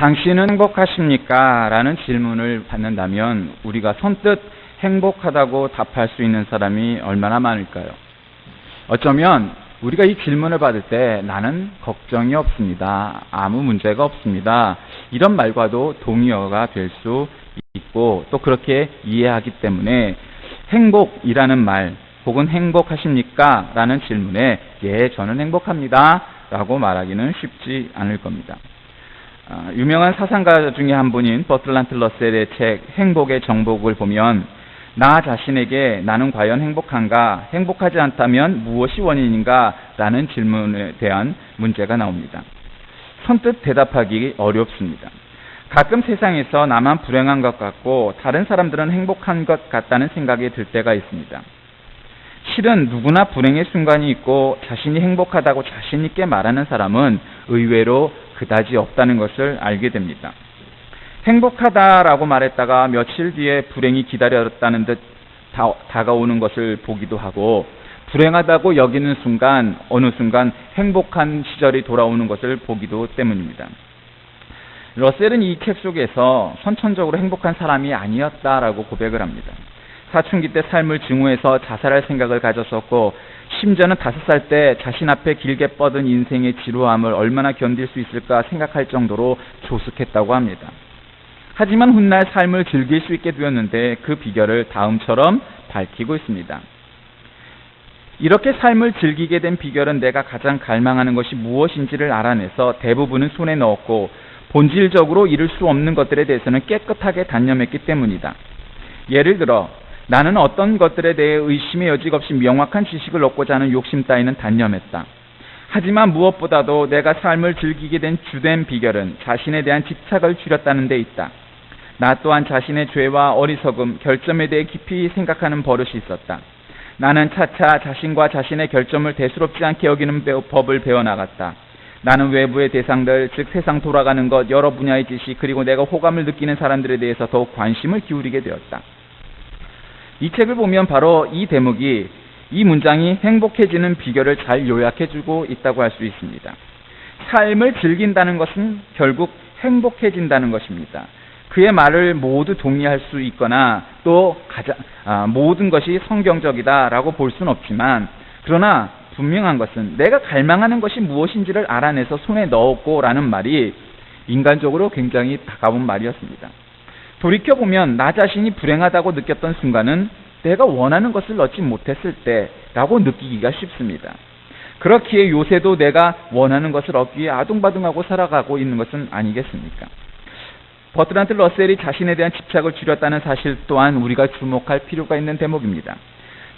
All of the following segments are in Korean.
당신은 행복하십니까? 라는 질문을 받는다면 우리가 선뜻 행복하다고 답할 수 있는 사람이 얼마나 많을까요? 어쩌면 우리가 이 질문을 받을 때 나는 걱정이 없습니다. 아무 문제가 없습니다. 이런 말과도 동의어가 될 수 있고 또 그렇게 이해하기 때문에 행복이라는 말 혹은 행복하십니까? 라는 질문에 예, 저는 행복합니다. 라고 말하기는 쉽지 않을 겁니다. 유명한 사상가 중에 한 분인 버트란트 러셀의 책 행복의 정복을 보면 나 자신에게 나는 과연 행복한가? 행복하지 않다면 무엇이 원인인가? 라는 질문에 대한 문제가 나옵니다. 선뜻 대답하기 어렵습니다. 가끔 세상에서 나만 불행한 것 같고 다른 사람들은 행복한 것 같다는 생각이 들 때가 있습니다. 실은 누구나 불행의 순간이 있고 자신이 행복하다고 자신 있게 말하는 사람은 의외로 그다지 없다는 것을 알게 됩니다. 행복하다라고 말했다가 며칠 뒤에 불행이 기다렸다는 듯 다가오는 것을 보기도 하고 불행하다고 여기는 순간 어느 순간 행복한 시절이 돌아오는 것을 보기도 때문입니다. 러셀은 이 책 속에서 선천적으로 행복한 사람이 아니었다라고 고백을 합니다. 사춘기 때 삶을 증오해서 자살할 생각을 가졌었고 심지어는 5살 때 자신 앞에 길게 뻗은 인생의 지루함을 얼마나 견딜 수 있을까 생각할 정도로 조숙했다고 합니다. 하지만 훗날 삶을 즐길 수 있게 되었는데 그 비결을 다음처럼 밝히고 있습니다. 이렇게 삶을 즐기게 된 비결은 내가 가장 갈망하는 것이 무엇인지를 알아내서 대부분은 손에 넣었고 본질적으로 이룰 수 없는 것들에 대해서는 깨끗하게 단념했기 때문이다. 예를 들어 나는 어떤 것들에 대해 의심의 여지가 없이 명확한 지식을 얻고자 하는 욕심 따위는 단념했다. 하지만 무엇보다도 내가 삶을 즐기게 된 주된 비결은 자신에 대한 집착을 줄였다는 데 있다. 나 또한 자신의 죄와 어리석음, 결점에 대해 깊이 생각하는 버릇이 있었다. 나는 차차 자신과 자신의 결점을 대수롭지 않게 여기는 법을 배워나갔다. 나는 외부의 대상들, 즉 세상 돌아가는 것, 여러 분야의 지식, 그리고 내가 호감을 느끼는 사람들에 대해서 더욱 관심을 기울이게 되었다. 이 책을 보면 바로 이 대목이, 이 문장이 행복해지는 비결을 잘 요약해주고 있다고 할 수 있습니다. 삶을 즐긴다는 것은 결국 행복해진다는 것입니다. 그의 말을 모두 동의할 수 있거나 또 모든 것이 성경적이다라고 볼 수는 없지만 그러나 분명한 것은 내가 갈망하는 것이 무엇인지를 알아내서 손에 넣었고 라는 말이 인간적으로 굉장히 다가온 말이었습니다. 돌이켜보면 나 자신이 불행하다고 느꼈던 순간은 내가 원하는 것을 얻지 못했을 때라고 느끼기가 쉽습니다. 그렇기에 요새도 내가 원하는 것을 얻기 위해 아둥바둥하고 살아가고 있는 것은 아니겠습니까? 버트란트 러셀이 자신에 대한 집착을 줄였다는 사실 또한 우리가 주목할 필요가 있는 대목입니다.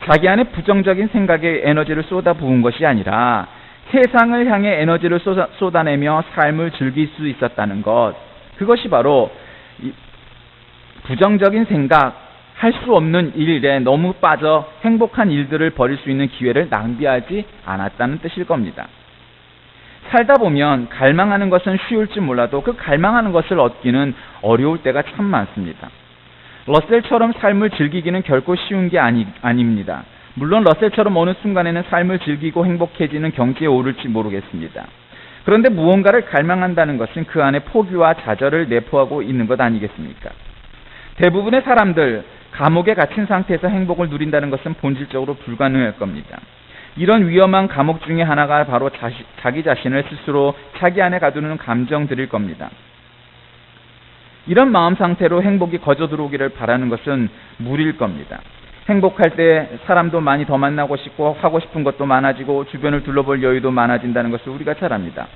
자기 안에 부정적인 생각에 에너지를 쏟아부은 것이 아니라 세상을 향해 에너지를 쏟아내며 삶을 즐길 수 있었다는 것, 그것이 바로 부정적인 생각, 할 수 없는 일에 너무 빠져 행복한 일들을 벌일 수 있는 기회를 낭비하지 않았다는 뜻일 겁니다. 살다 보면 갈망하는 것은 쉬울지 몰라도 그 갈망하는 것을 얻기는 어려울 때가 참 많습니다. 러셀처럼 삶을 즐기기는 결코 쉬운 게 아닙니다. 물론 러셀처럼 어느 순간에는 삶을 즐기고 행복해지는 경지에 오를지 모르겠습니다. 그런데 무언가를 갈망한다는 것은 그 안에 포기와 좌절을 내포하고 있는 것 아니겠습니까? 대부분의 사람들, 감옥에 갇힌 상태에서 행복을 누린다는 것은 본질적으로 불가능할 겁니다. 이런 위험한 감옥 중에 하나가 바로 자기 자신을 스스로 자기 안에 가두는 감정들일 겁니다. 이런 마음 상태로 행복이 거저 들어오기를 바라는 것은 무리일 겁니다. 행복할 때 사람도 많이 더 만나고 싶고 하고 싶은 것도 많아지고 주변을 둘러볼 여유도 많아진다는 것을 우리가 잘 압니다.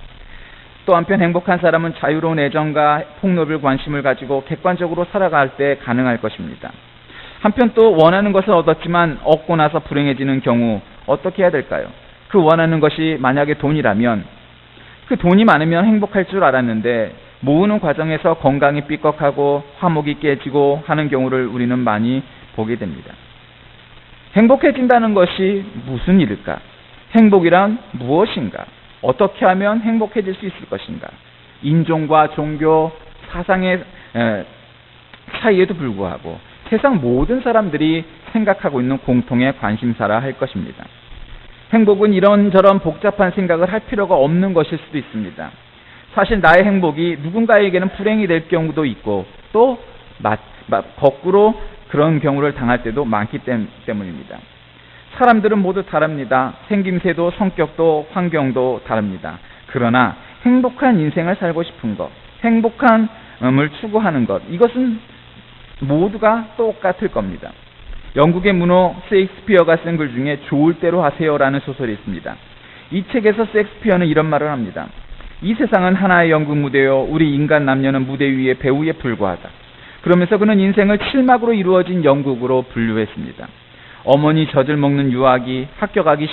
또 한편 행복한 사람은 자유로운 애정과 폭넓은 관심을 가지고 객관적으로 살아갈 때 가능할 것입니다. 한편 또 원하는 것을 얻었지만 얻고 나서 불행해지는 경우 어떻게 해야 될까요? 그 원하는 것이 만약에 돈이라면 그 돈이 많으면 행복할 줄 알았는데 모으는 과정에서 건강이 삐걱하고 화목이 깨지고 하는 경우를 우리는 많이 보게 됩니다. 행복해진다는 것이 무슨 일일까? 행복이란 무엇인가? 어떻게 하면 행복해질 수 있을 것인가? 인종과 종교, 사상의 차이에도 불구하고 세상 모든 사람들이 생각하고 있는 공통의 관심사라 할 것입니다. 행복은 이런저런 복잡한 생각을 할 필요가 없는 것일 수도 있습니다. 사실 나의 행복이 누군가에게는 불행이 될 경우도 있고 또 거꾸로 그런 경우를 당할 때도 많기 때문입니다. 사람들은 모두 다릅니다. 생김새도 성격도 환경도 다릅니다. 그러나 행복한 인생을 살고 싶은 것, 행복함을 추구하는 것, 이것은 모두가 똑같을 겁니다. 영국의 문호 셰익스피어가 쓴 글 중에 좋을 대로 하세요라는 소설이 있습니다. 이 책에서 셰익스피어는 이런 말을 합니다. 이 세상은 하나의 연극 무대요, 우리 인간 남녀는 무대 위의 배우에 불과하다. 그러면서 그는 인생을 7막으로 이루어진 연극으로 분류했습니다. 어머니 젖을 먹는 유아기, 학교 가기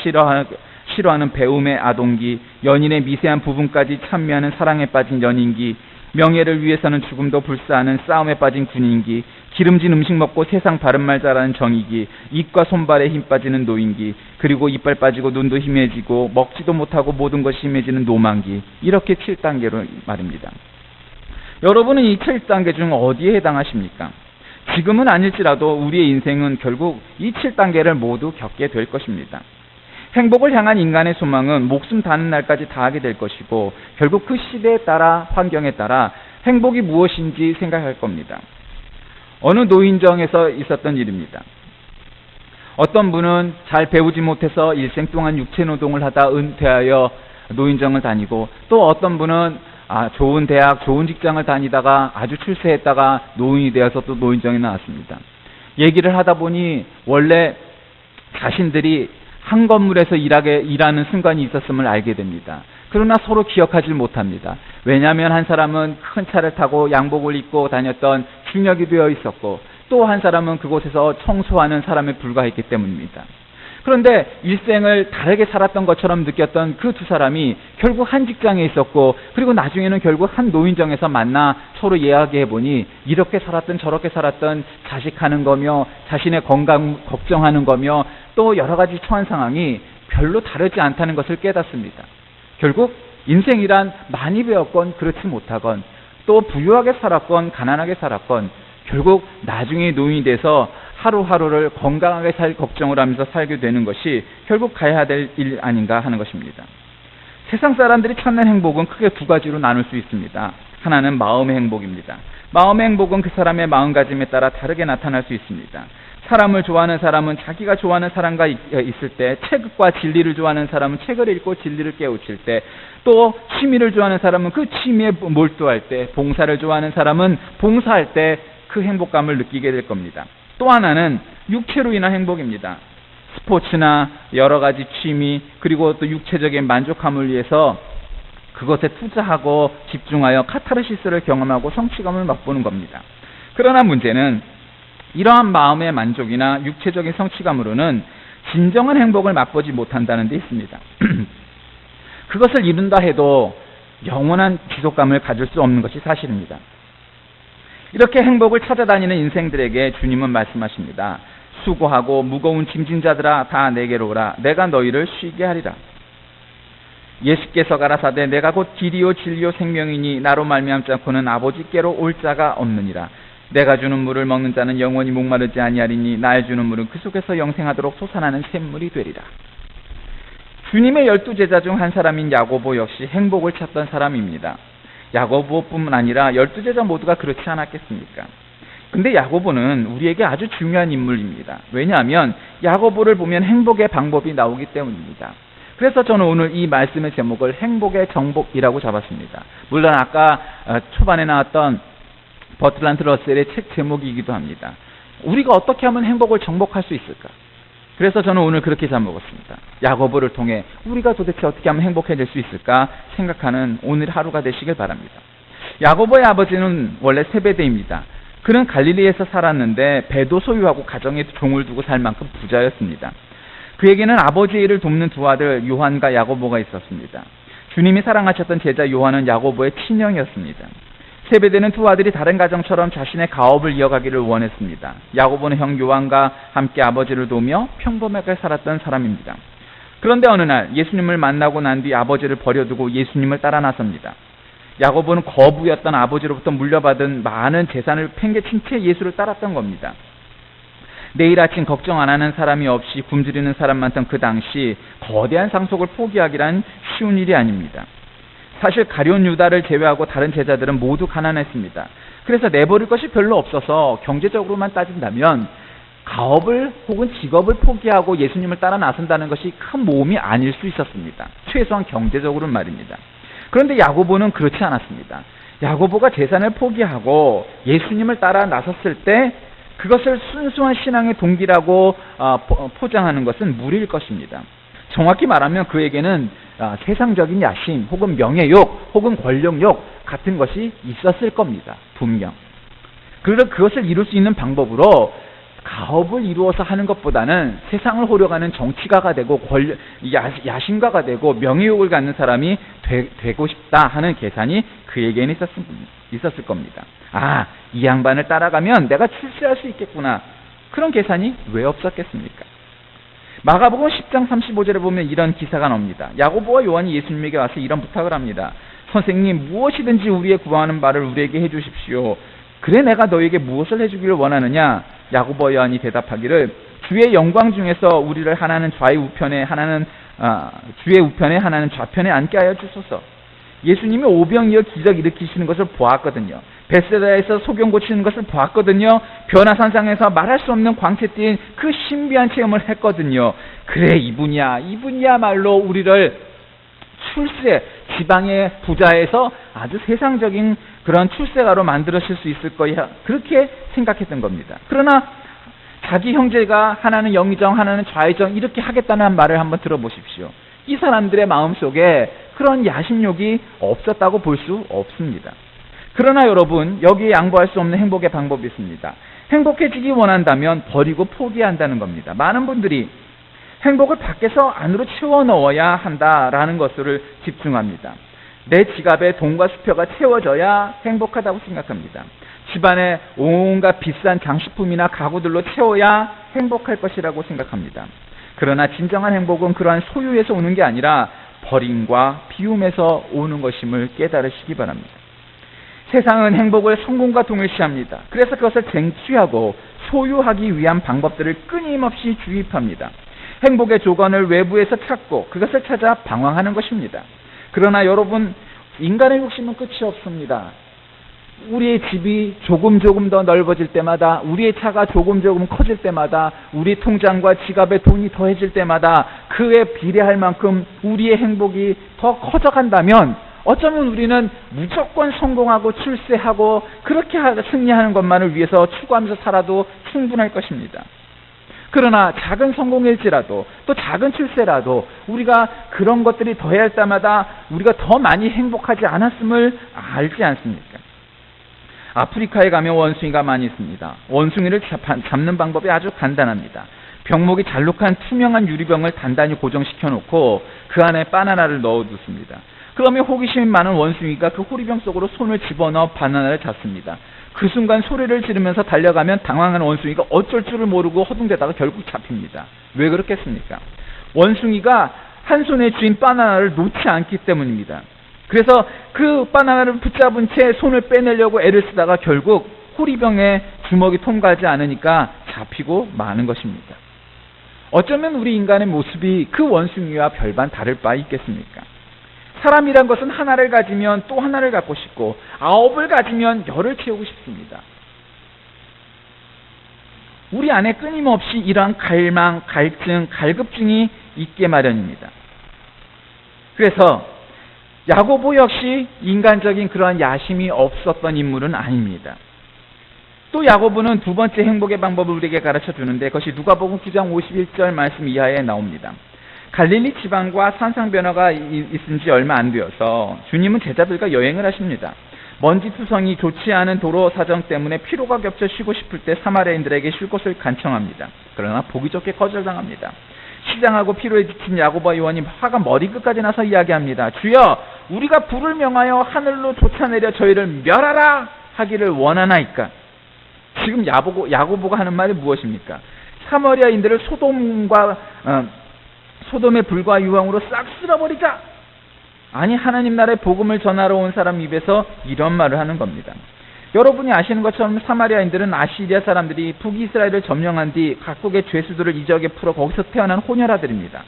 싫어하는 배움의 아동기, 연인의 미세한 부분까지 찬미하는 사랑에 빠진 연인기, 명예를 위해서는 죽음도 불사하는 싸움에 빠진 군인기, 기름진 음식 먹고 세상 바른 말 잘하는 정의기, 입과 손발에 힘 빠지는 노인기, 그리고 이빨 빠지고 눈도 희미해지고 먹지도 못하고 모든 것이 희미해지는 노만기, 이렇게 7단계로 말입니다. 여러분은 이 7단계 중 어디에 해당하십니까? 지금은 아닐지라도 우리의 인생은 결국 이 7단계를 모두 겪게 될 것입니다. 행복을 향한 인간의 소망은 목숨 다는 날까지 다하게 될 것이고 결국 그 시대에 따라 환경에 따라 행복이 무엇인지 생각할 겁니다. 어느 노인정에서 있었던 일입니다. 어떤 분은 잘 배우지 못해서 일생 동안 육체노동을 하다 은퇴하여 노인정을 다니고 또 어떤 분은 좋은 대학, 좋은 직장을 다니다가 아주 출세했다가 노인이 되어서 또 노인정에 나왔습니다. 얘기를 하다 보니 원래 자신들이 한 건물에서 일하는 순간이 있었음을 알게 됩니다. 그러나 서로 기억하지 못합니다. 왜냐하면 한 사람은 큰 차를 타고 양복을 입고 다녔던 중력이 되어 있었고 또 한 사람은 그곳에서 청소하는 사람에 불과했기 때문입니다. 그런데 일생을 다르게 살았던 것처럼 느꼈던 그 두 사람이 결국 한 직장에 있었고 그리고 나중에는 결국 한 노인정에서 만나 서로 이야기해보니 이렇게 살았던 저렇게 살았던 자식하는 거며 자신의 건강 걱정하는 거며 또 여러 가지 처한 상황이 별로 다르지 않다는 것을 깨닫습니다. 결국 인생이란 많이 배웠건 그렇지 못하건 또 부유하게 살았건 가난하게 살았건 결국 나중에 노인이 돼서 하루하루를 건강하게 살 걱정을 하면서 살게 되는 것이 결국 가야 될 일 아닌가 하는 것입니다. 세상 사람들이 찾는 행복은 크게 두 가지로 나눌 수 있습니다. 하나는 마음의 행복입니다. 마음의 행복은 그 사람의 마음가짐에 따라 다르게 나타날 수 있습니다. 사람을 좋아하는 사람은 자기가 좋아하는 사람과 있을 때, 책과 진리를 좋아하는 사람은 책을 읽고 진리를 깨우칠 때, 또 취미를 좋아하는 사람은 그 취미에 몰두할 때, 봉사를 좋아하는 사람은 봉사할 때 그 행복감을 느끼게 될 겁니다. 또 하나는 육체로 인한 행복입니다. 스포츠나 여러 가지 취미 그리고 또 육체적인 만족감을 위해서 그것에 투자하고 집중하여 카타르시스를 경험하고 성취감을 맛보는 겁니다. 그러나 문제는 이러한 마음의 만족이나 육체적인 성취감으로는 진정한 행복을 맛보지 못한다는 데 있습니다. 그것을 이룬다 해도 영원한 지속감을 가질 수 없는 것이 사실입니다. 이렇게 행복을 찾아다니는 인생들에게 주님은 말씀하십니다. 수고하고 무거운 짐진 자들아 다 내게로 오라. 내가 너희를 쉬게 하리라. 예수께서 가라사대 내가 곧 길이요 진리요 생명이니 나로 말미암지 않고는 아버지께로 올 자가 없느니라. 내가 주는 물을 먹는 자는 영원히 목마르지 아니하리니 나의 주는 물은 그 속에서 영생하도록 솟아나는 샘물이 되리라. 주님의 12제자 중 한 사람인 야고보 역시 행복을 찾던 사람입니다. 야고보뿐만 아니라 12제자 모두가 그렇지 않았겠습니까? 근데 야고보는 우리에게 아주 중요한 인물입니다. 왜냐하면 야고보를 보면 행복의 방법이 나오기 때문입니다. 그래서 저는 오늘 이 말씀의 제목을 행복의 정복이라고 잡았습니다. 물론 아까 초반에 나왔던 버트란트 러셀의 책 제목이기도 합니다. 우리가 어떻게 하면 행복을 정복할 수 있을까? 그래서 저는 오늘 그렇게 잡아먹었습니다. 야고보를 통해 우리가 도대체 어떻게 하면 행복해질 수 있을까 생각하는 오늘 하루가 되시길 바랍니다. 야고보의 아버지는 원래 세베대입니다. 그는 갈릴리에서 살았는데 배도 소유하고 가정에 종을 두고 살 만큼 부자였습니다. 그에게는 아버지의 일을 돕는 두 아들 요한과 야고보가 있었습니다. 주님이 사랑하셨던 제자 요한은 야고보의 친형이었습니다. 세베대는 두 아들이 다른 가정처럼 자신의 가업을 이어가기를 원했습니다. 야고보는 형 요한과 함께 아버지를 도우며 평범하게 살았던 사람입니다. 그런데 어느 날 예수님을 만나고 난 뒤 아버지를 버려두고 예수님을 따라 나섭니다. 야고보는 거부였던 아버지로부터 물려받은 많은 재산을 팽개친 채 예수를 따랐던 겁니다. 내일 아침 걱정 안 하는 사람이 없이 굶주리는 사람 많던 그 당시 거대한 상속을 포기하기란 쉬운 일이 아닙니다. 사실 가룟 유다를 제외하고 다른 제자들은 모두 가난했습니다. 그래서 내버릴 것이 별로 없어서 경제적으로만 따진다면 가업을 혹은 직업을 포기하고 예수님을 따라 나선다는 것이 큰 모험이 아닐 수 있었습니다. 최소한 경제적으로는 말입니다. 그런데 야고보는 그렇지 않았습니다. 야고보가 재산을 포기하고 예수님을 따라 나섰을 때 그것을 순수한 신앙의 동기라고 포장하는 것은 무리일 것입니다. 정확히 말하면 그에게는 세상적인 야심 혹은 명예욕 혹은 권력욕 같은 것이 있었을 겁니다. 분명. 그래서 그것을 이룰 수 있는 방법으로 가업을 이루어서 하는 것보다는 세상을 호려가는 정치가가 되고 야심가가 되고 명예욕을 갖는 사람이 되고 싶다 하는 계산이 그에게는 있었을 겁니다. 아, 이 양반을 따라가면 내가 출세할 수 있겠구나. 그런 계산이 왜 없었겠습니까? 마가복음 10장 35절에 보면 이런 기사가 나옵니다. 야고보와 요한이 예수님에게 와서 이런 부탁을 합니다. 선생님, 무엇이든지 우리의 구하는 바를 우리에게 해주십시오. 그래 내가 너에게 무엇을 해주기를 원하느냐? 야고보와 요한이 대답하기를 주의 영광 중에서 우리를 하나는 주의 우편에 하나는 좌편에 앉게 하여 주소서. 예수님이 오병이어 기적 일으키시는 것을 보았거든요. 베세다에서 소경 고치는 것을 보았거든요. 변화산상에서 말할 수 없는 광채 띈 그 신비한 체험을 했거든요. 그래, 이분이야말로 우리를 지방의 부자에서 아주 세상적인 그런 출세가로 만들어질 수 있을 거야. 그렇게 생각했던 겁니다. 그러나 자기 형제가 하나는 영의정, 하나는 좌의정 이렇게 하겠다는 말을 한번 들어보십시오. 이 사람들의 마음속에 그런 야심욕이 없었다고 볼 수 없습니다. 그러나 여러분, 여기에 양보할 수 없는 행복의 방법이 있습니다. 행복해지기 원한다면 버리고 포기한다는 겁니다. 많은 분들이 행복을 밖에서 안으로 채워 넣어야 한다라는 것을 집중합니다. 내 지갑에 돈과 수표가 채워져야 행복하다고 생각합니다. 집안에 온갖 비싼 장식품이나 가구들로 채워야 행복할 것이라고 생각합니다. 그러나 진정한 행복은 그러한 소유에서 오는 게 아니라 버림과 비움에서 오는 것임을 깨달으시기 바랍니다. 세상은 행복을 성공과 동일시합니다. 그래서 그것을 쟁취하고 소유하기 위한 방법들을 끊임없이 주입합니다. 행복의 조건을 외부에서 찾고 그것을 찾아 방황하는 것입니다. 그러나 여러분, 인간의 욕심은 끝이 없습니다. 우리의 집이 조금 더 넓어질 때마다, 우리의 차가 조금 커질 때마다, 우리 통장과 지갑에 돈이 더해질 때마다 그에 비례할 만큼 우리의 행복이 더 커져간다면 어쩌면 우리는 무조건 성공하고 출세하고 그렇게 승리하는 것만을 위해서 추구하면서 살아도 충분할 것입니다. 그러나 작은 성공일지라도 또 작은 출세라도 우리가 그런 것들이 더해할 때마다 우리가 더 많이 행복하지 않았음을 알지 않습니까? 아프리카에 가면 원숭이가 많이 있습니다. 원숭이를 잡는 방법이 아주 간단합니다. 병목이 잘록한 투명한 유리병을 단단히 고정시켜 놓고 그 안에 바나나를 넣어두습니다. 그러면 호기심이 많은 원숭이가 그 호리병 속으로 손을 집어넣어 바나나를 잡습니다. 그 순간 소리를 지르면서 달려가면 당황한 원숭이가 어쩔 줄을 모르고 허둥대다가 결국 잡힙니다. 왜 그렇겠습니까? 원숭이가 한 손에 쥔 바나나를 놓지 않기 때문입니다. 그래서 그 바나나를 붙잡은 채 손을 빼내려고 애를 쓰다가 결국 호리병에 주먹이 통과하지 않으니까 잡히고 마는 것입니다. 어쩌면 우리 인간의 모습이 그 원숭이와 별반 다를 바 있겠습니까? 사람이란 것은 하나를 가지면 또 하나를 갖고 싶고 9을 가지면 10을 채우고 싶습니다. 우리 안에 끊임없이 이러한 갈망, 갈증, 갈급증이 있게 마련입니다. 그래서 야고보 역시 인간적인 그러한 야심이 없었던 인물은 아닙니다. 또 야고보는 두 번째 행복의 방법을 우리에게 가르쳐 주는데 그것이 누가복음 9장 51절 말씀 이하에 나옵니다. 갈릴리 지방과 산상변화가 있은 지 얼마 안 되어서 주님은 제자들과 여행을 하십니다. 먼지투성이 좋지 않은 도로 사정 때문에 피로가 겹쳐 쉬고 싶을 때 사마리아인들에게 쉴 곳을 간청합니다. 그러나 보기 좋게 거절당합니다. 시장하고 피로에 지친 야고보와 요한이 화가 머리끝까지 나서 이야기합니다. 주여, 우리가 불을 명하여 하늘로 쫓아내려 저희를 멸하라 하기를 원하나이까. 지금 야고보가 하는 말이 무엇입니까? 사마리아인들을 소돔의 불과 유황으로 싹 쓸어버리자. 아니, 하나님 나라의 복음을 전하러 온 사람 입에서 이런 말을 하는 겁니다. 여러분이 아시는 것처럼 사마리아인들은 아시리아 사람들이 북이스라엘을 점령한 뒤 각국의 죄수들을 이 지역에 풀어 거기서 태어난 혼혈아들입니다.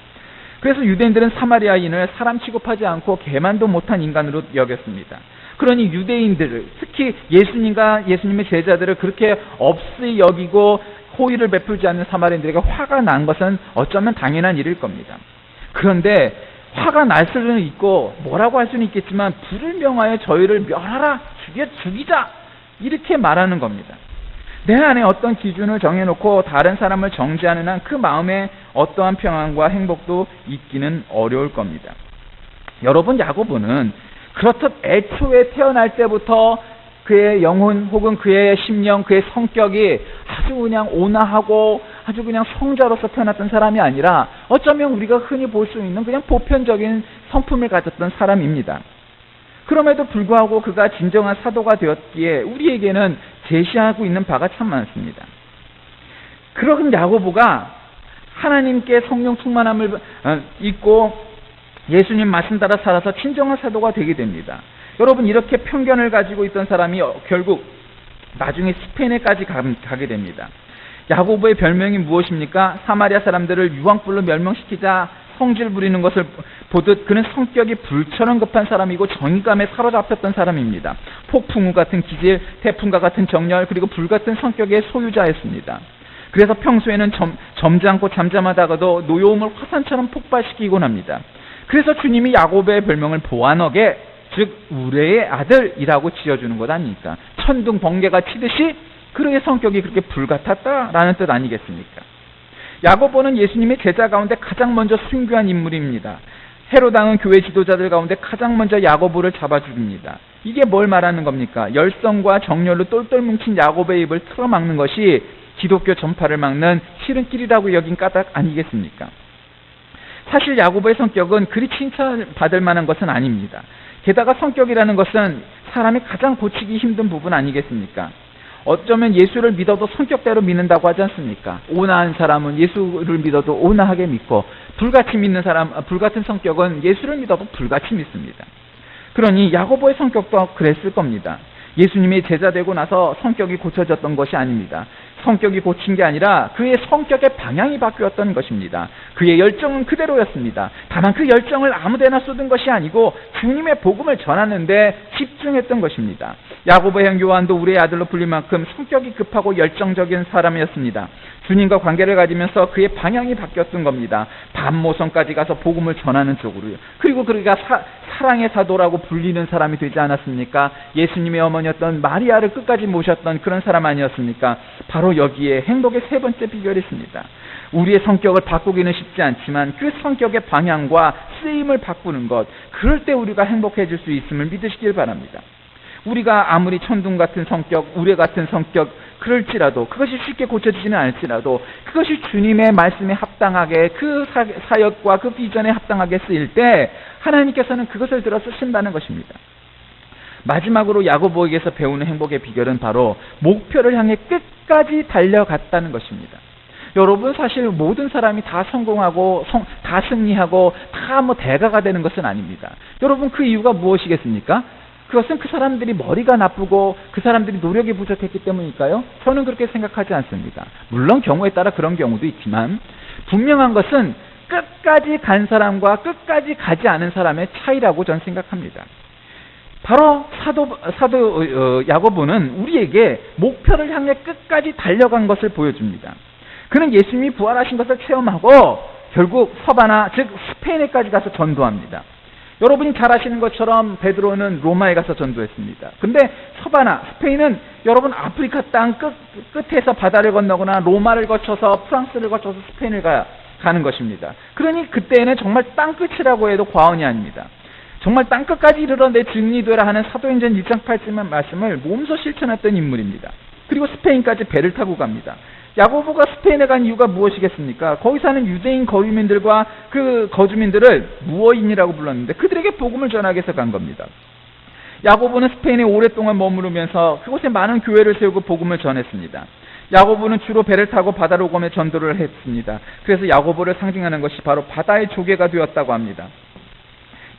그래서 유대인들은 사마리아인을 사람 취급하지 않고 개만도 못한 인간으로 여겼습니다. 그러니 유대인들을, 특히 예수님과 예수님의 제자들을 그렇게 없이 여기고 호의를 베풀지 않는 사마리아인들에게 화가 난 것은 어쩌면 당연한 일일 겁니다. 그런데 화가 날 수는 있고 뭐라고 할 수는 있겠지만 불을 명하여 저희를 멸하라, 죽이자, 이렇게 말하는 겁니다. 내 안에 어떤 기준을 정해놓고 다른 사람을 정죄하는 한 그 마음에 어떠한 평안과 행복도 있기는 어려울 겁니다. 여러분, 야고보는 그렇듯 애초에 태어날 때부터 그의 영혼 혹은 그의 심령, 그의 성격이 아주 그냥 온화하고 아주 그냥 성자로서 태어났던 사람이 아니라 어쩌면 우리가 흔히 볼 수 있는 그냥 보편적인 성품을 가졌던 사람입니다. 그럼에도 불구하고 그가 진정한 사도가 되었기에 우리에게는 제시하고 있는 바가 참 많습니다. 그런 야고보가 하나님께 성령 충만함을 입고 예수님 말씀 따라 살아서 진정한 사도가 되게 됩니다. 여러분, 이렇게 편견을 가지고 있던 사람이 결국 나중에 스페인에까지 가게 됩니다. 야고보의 별명이 무엇입니까? 사마리아 사람들을 유황불로 멸망시키자 성질 부리는 것을 보듯 그는 성격이 불처럼 급한 사람이고 정의감에 사로잡혔던 사람입니다. 폭풍우 같은 기질, 태풍과 같은 정열, 그리고 불같은 성격의 소유자였습니다. 그래서 평소에는 점잖고 잠잠하다가도 노여움을 화산처럼 폭발시키곤 합니다. 그래서 주님이 야고보의 별명을 보아너게, 즉 우레의 아들이라고 지어주는 것 아닙니까? 천둥 번개가 치듯이 그의 성격이 그렇게 불같았다라는 뜻 아니겠습니까? 야고보는 예수님의 제자 가운데 가장 먼저 순교한 인물입니다. 헤롯 왕은 교회 지도자들 가운데 가장 먼저 야고보를 잡아 죽입니다. 이게 뭘 말하는 겁니까? 열성과 정열로 똘똘 뭉친 야고보의 입을 틀어막는 것이 기독교 전파를 막는 지름길이라고 여긴 까닭 아니겠습니까? 사실 야고보의 성격은 그리 칭찬받을 만한 것은 아닙니다. 게다가 성격이라는 것은 사람이 가장 고치기 힘든 부분 아니겠습니까? 어쩌면 예수를 믿어도 성격대로 믿는다고 하지 않습니까? 온화한 사람은 예수를 믿어도 온화하게 믿고, 불같이 믿는 사람, 불같은 성격은 예수를 믿어도 불같이 믿습니다. 그러니 야고보의 성격도 그랬을 겁니다. 예수님이 제자 되고 나서 성격이 고쳐졌던 것이 아닙니다. 성격이 고친 게 아니라 그의 성격의 방향이 바뀌었던 것입니다. 그의 열정은 그대로였습니다. 다만 그 열정을 아무데나 쏟은 것이 아니고 주님의 복음을 전하는 데 집중했던 것입니다. 야고보의 형 요한도 우리의 아들로 불릴 만큼 성격이 급하고 열정적인 사람이었습니다. 주님과 관계를 가지면서 그의 방향이 바뀌었던 겁니다. 반모성까지 가서 복음을 전하는 쪽으로요. 그리고 그가 사랑의 사도라고 불리는 사람이 되지 않았습니까? 예수님의 어머니였던 마리아를 끝까지 모셨던 그런 사람 아니었습니까? 바로 여기에 행복의 세 번째 비결이 있습니다. 우리의 성격을 바꾸기는 쉽지 않지만 그 성격의 방향과 쓰임을 바꾸는 것, 그럴 때 우리가 행복해질 수 있음을 믿으시길 바랍니다. 우리가 아무리 천둥 같은 성격, 우레 같은 성격 그럴지라도, 그것이 쉽게 고쳐지지는 않을지라도 그것이 주님의 말씀에 합당하게, 그 사역과 그 비전에 합당하게 쓰일 때 하나님께서는 그것을 들어 쓰신다는 것입니다. 마지막으로 야고보에게서 배우는 행복의 비결은 바로 목표를 향해 끝까지 달려갔다는 것입니다. 여러분, 사실 모든 사람이 다 성공하고 다 승리하고 다 대가가 되는 것은 아닙니다. 여러분, 그 이유가 무엇이겠습니까? 그것은 그 사람들이 머리가 나쁘고 그 사람들이 노력이 부족했기 때문일까요? 저는 그렇게 생각하지 않습니다. 물론 경우에 따라 그런 경우도 있지만 분명한 것은 끝까지 간 사람과 끝까지 가지 않은 사람의 차이라고 저는 생각합니다. 바로 사도 야고보는 우리에게 목표를 향해 끝까지 달려간 것을 보여줍니다. 그는 예수님이 부활하신 것을 체험하고 결국 서바나, 즉 스페인에까지 가서 전도합니다. 여러분이 잘 아시는 것처럼 베드로는 로마에 가서 전도했습니다. 근데 서바나, 스페인은 여러분 아프리카 땅 끝에서 바다를 건너거나 로마를 거쳐서 프랑스를 거쳐서 스페인을 가는 것입니다. 그러니 그때는 정말 땅끝이라고 해도 과언이 아닙니다. 정말 땅끝까지 이르러 내 증인이 되라 하는 사도행전 1장 8절 말씀을 몸소 실천했던 인물입니다. 그리고 스페인까지 배를 타고 갑니다. 야고보가 스페인에 간 이유가 무엇이겠습니까? 거기 사는 유대인 거주민들과 그 거주민들을 무어인이라고 불렀는데 그들에게 복음을 전하기 위해서 간 겁니다. 야고보는 스페인에 오랫동안 머무르면서 그곳에 많은 교회를 세우고 복음을 전했습니다. 야고보는 주로 배를 타고 바다로 오가며 전도를 했습니다. 그래서 야고보를 상징하는 것이 바로 바다의 조개가 되었다고 합니다.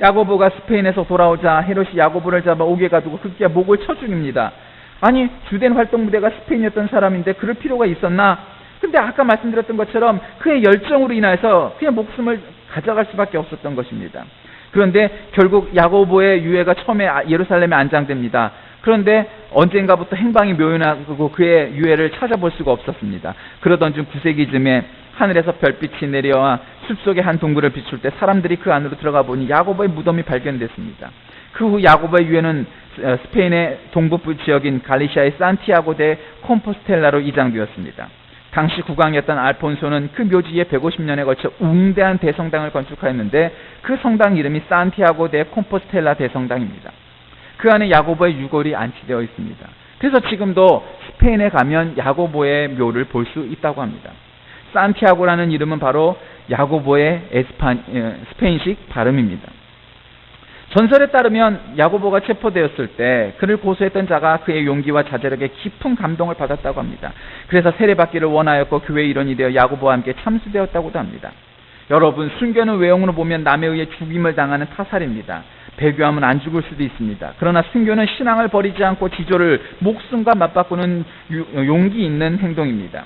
야고보가 스페인에서 돌아오자 헤롯이 야고보를 잡아 옥에 가두고 급기야 목을 쳐 죽입니다. 아니, 주된 활동 무대가 스페인이었던 사람인데 그럴 필요가 있었나? 근데 아까 말씀드렸던 것처럼 그의 열정으로 인해서 그냥 목숨을 가져갈 수밖에 없었던 것입니다. 그런데 결국 야고보의 유해가 처음에 예루살렘에 안장됩니다. 그런데 언젠가부터 행방이 묘연하고 그의 유해를 찾아볼 수가 없었습니다. 그러던 중 9세기쯤에 하늘에서 별빛이 내려와 숲속의 한 동굴을 비출 때 사람들이 그 안으로 들어가 보니 야고보의 무덤이 발견됐습니다. 그 후 야고보의 유해는 스페인의 동북부 지역인 갈리시아의 산티아고 데 콤포스텔라로 이장되었습니다. 당시 국왕이었던 알폰소는 그 묘지에 150년에 걸쳐 웅대한 대성당을 건축하였는데 그 성당 이름이 산티아고 데 콤포스텔라 대성당입니다. 그 안에 야고보의 유골이 안치되어 있습니다. 그래서 지금도 스페인에 가면 야고보의 묘를 볼 수 있다고 합니다. 산티아고라는 이름은 바로 야고보의 스페인식 발음입니다. 전설에 따르면 야고보가 체포되었을 때 그를 고소했던 자가 그의 용기와 자제력에 깊은 감동을 받았다고 합니다. 그래서 세례받기를 원하였고 교회 일원이 되어 야고보와 함께 참수되었다고도 합니다. 여러분, 순교는 외형으로 보면 남에 의해 죽임을 당하는 타살입니다. 배교하면 안 죽을 수도 있습니다. 그러나 순교는 신앙을 버리지 않고 지조를 목숨과 맞바꾸는 용기 있는 행동입니다.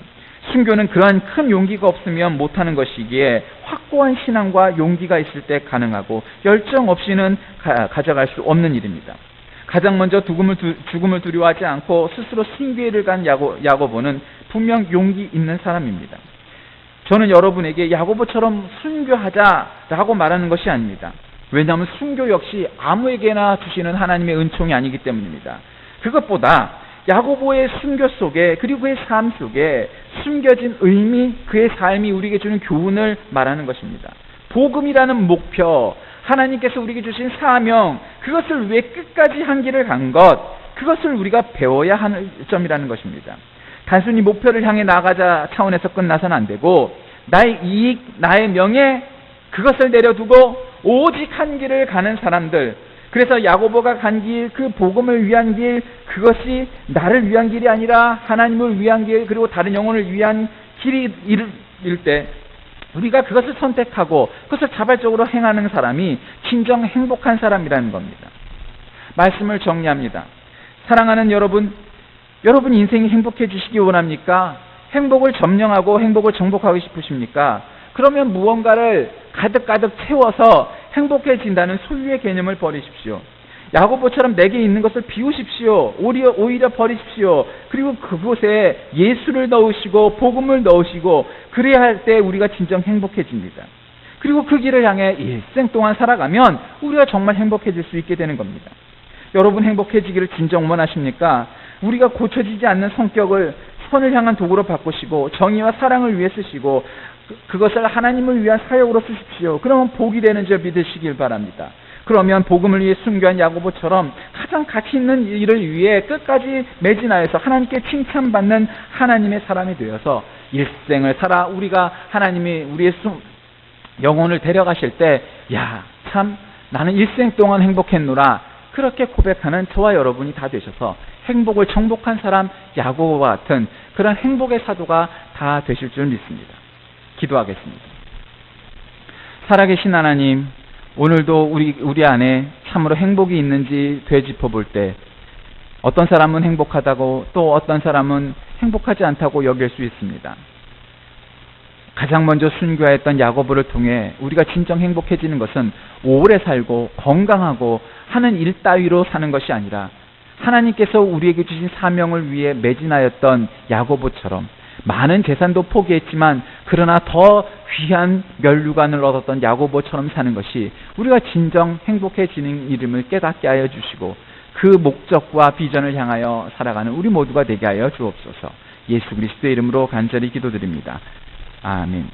순교는 그러한 큰 용기가 없으면 못하는 것이기에 확고한 신앙과 용기가 있을 때 가능하고 열정 없이는 가져갈 수 없는 일입니다. 가장 먼저 죽음을 두려워하지 않고 스스로 순교를 간 야고보는 분명 용기 있는 사람입니다. 저는 여러분에게 야고보처럼 순교하자라고 말하는 것이 아닙니다. 왜냐하면 순교 역시 아무에게나 주시는 하나님의 은총이 아니기 때문입니다. 그것보다 야고보의 순교 속에, 그리고 그의 삶 속에 숨겨진 의미, 그의 삶이 우리에게 주는 교훈을 말하는 것입니다. 복음이라는 목표, 하나님께서 우리에게 주신 사명, 그것을 위해 끝까지 한 길을 간 것, 그것을 우리가 배워야 하는 점이라는 것입니다. 단순히 목표를 향해 나아가자 차원에서 끝나서는 안 되고, 나의 이익, 나의 명예, 그것을 내려두고 오직 한 길을 가는 사람들, 그래서 야고보가 간 길, 그 복음을 위한 길, 그것이 나를 위한 길이 아니라 하나님을 위한 길, 그리고 다른 영혼을 위한 길일 때 우리가 그것을 선택하고 그것을 자발적으로 행하는 사람이 진정 행복한 사람이라는 겁니다. 말씀을 정리합니다. 사랑하는 여러분 인생이 행복해지시기 원합니까? 행복을 점령하고 행복을 정복하고 싶으십니까? 그러면 무언가를 가득가득 채워서 행복해진다는 소유의 개념을 버리십시오. 야고보처럼 내게 있는 것을 비우십시오. 오히려 버리십시오. 그리고 그곳에 예수를 넣으시고 복음을 넣으시고 그래야 할 때 우리가 진정 행복해집니다. 그리고 그 길을 향해 일생 동안 살아가면 우리가 정말 행복해질 수 있게 되는 겁니다. 여러분 행복해지기를 진정 원하십니까? 우리가 고쳐지지 않는 성격을 선을 향한 도구로 바꾸시고 정의와 사랑을 위해 쓰시고 그것을 하나님을 위한 사역으로 쓰십시오. 그러면 복이 되는 줄 믿으시길 바랍니다. 그러면 복음을 위해 순교한 야고보처럼 가장 가치 있는 일을 위해 끝까지 매진하여서 하나님께 칭찬받는 하나님의 사람이 되어서 일생을 살아 우리가 하나님이 우리의 영혼을 데려가실 때 야, 참 나는 일생 동안 행복했노라 그렇게 고백하는 저와 여러분이 다 되셔서 행복을 정복한 사람 야고보와 같은 그런 행복의 사도가 다 되실 줄 믿습니다. 기도하겠습니다. 살아계신 하나님, 오늘도 우리 안에 참으로 행복이 있는지 되짚어 볼 때 어떤 사람은 행복하다고 또 어떤 사람은 행복하지 않다고 여길 수 있습니다. 가장 먼저 순교하였던 야고보를 통해 우리가 진정 행복해지는 것은 오래 살고 건강하고 하는 일 따위로 사는 것이 아니라 하나님께서 우리에게 주신 사명을 위해 매진하였던 야고보처럼 많은 재산도 포기했지만 그러나 더 귀한 면류관을 얻었던 야고보처럼 사는 것이 우리가 진정 행복해지는 이름을 깨닫게 하여 주시고 그 목적과 비전을 향하여 살아가는 우리 모두가 되게 하여 주옵소서. 예수 그리스도의 이름으로 간절히 기도드립니다. 아멘.